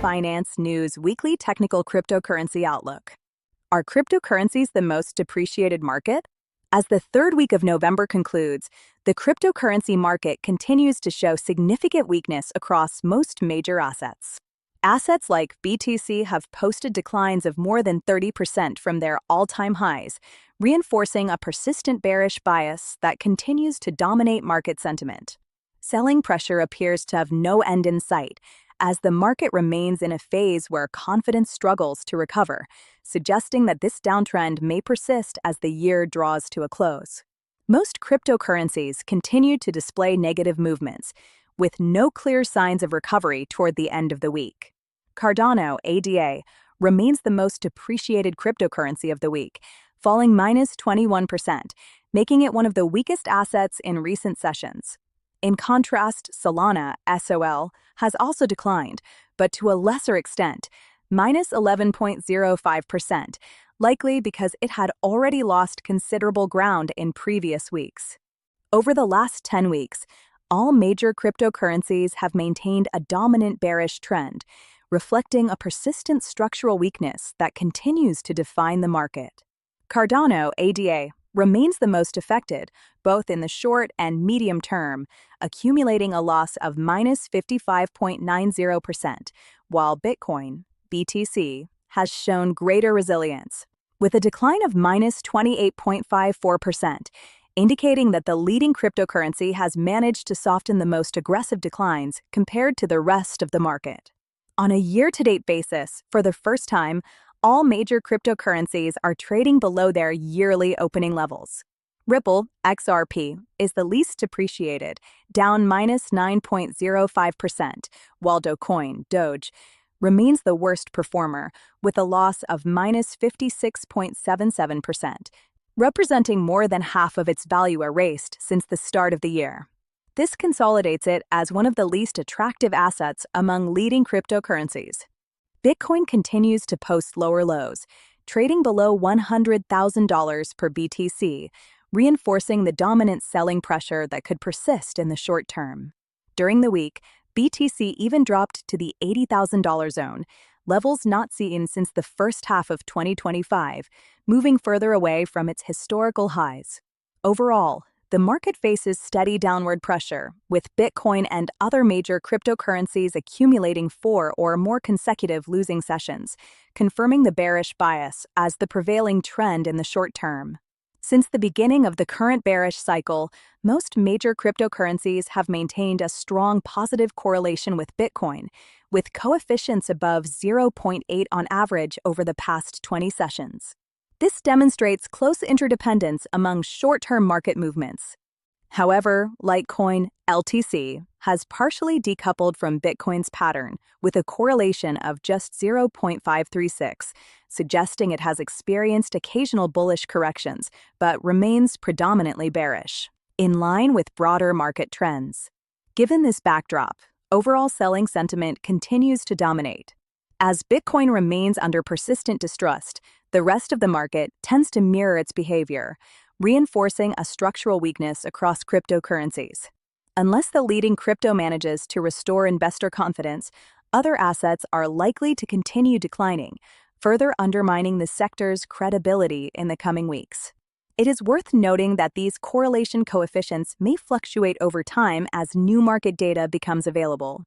Finance News Weekly Technical Cryptocurrency Outlook. Are cryptocurrencies the most depreciated market? As the third week of November concludes, the cryptocurrency market continues to show significant weakness across most major assets. Assets like BTC have posted declines of more than 30% from their all-time highs, reinforcing a persistent bearish bias that continues to dominate market sentiment. Selling pressure appears to have no end in sight, as the market remains in a phase where confidence struggles to recover, suggesting that this downtrend may persist as the year draws to a close. Most cryptocurrencies continue to display negative movements, with no clear signs of recovery toward the end of the week. Cardano ADA remains the most depreciated cryptocurrency of the week, falling minus 21%, making it one of the weakest assets in recent sessions. In contrast, Solana SOL has also declined, but to a lesser extent, minus 11.05%, likely because it had already lost considerable ground in previous weeks. Over the last 10 weeks, all major cryptocurrencies have maintained a dominant bearish trend, reflecting a persistent structural weakness that continues to define the market. Cardano ADA remains the most affected, both in the short and medium term, accumulating a loss of minus 55.90%, while Bitcoin, BTC, has shown greater resilience, with a decline of minus 28.54%, indicating that the leading cryptocurrency has managed to soften the most aggressive declines compared to the rest of the market. On a year-to-date basis, for the first time, all major cryptocurrencies are trading below their yearly opening levels. Ripple, XRP, is the least depreciated, down minus 9.05%, while Dogecoin, Doge, remains the worst performer, with a loss of minus 56.77%, representing more than half of its value erased since the start of the year. This consolidates it as one of the least attractive assets among leading cryptocurrencies. Bitcoin continues to post lower lows, trading below $100,000 per BTC, reinforcing the dominant selling pressure that could persist in the short term. During the week, BTC even dropped to the $80,000 zone, levels not seen since the first half of 2025, moving further away from its historical highs. Overall, the market faces steady downward pressure, with Bitcoin and other major cryptocurrencies accumulating 4 or more consecutive losing sessions, confirming the bearish bias as the prevailing trend in the short term. Since the beginning of the current bearish cycle, most major cryptocurrencies have maintained a strong positive correlation with Bitcoin, with coefficients above 0.8 on average over the past 20 sessions. This demonstrates close interdependence among short-term market movements. However, Litecoin, LTC, has partially decoupled from Bitcoin's pattern, with a correlation of just 0.536, suggesting it has experienced occasional bullish corrections, but remains predominantly bearish, in line with broader market trends. Given this backdrop, overall selling sentiment continues to dominate. As Bitcoin remains under persistent distrust, the rest of the market tends to mirror its behavior, reinforcing a structural weakness across cryptocurrencies. Unless the leading crypto manages to restore investor confidence, other assets are likely to continue declining, further undermining the sector's credibility in the coming weeks. It is worth noting that these correlation coefficients may fluctuate over time as new market data becomes available.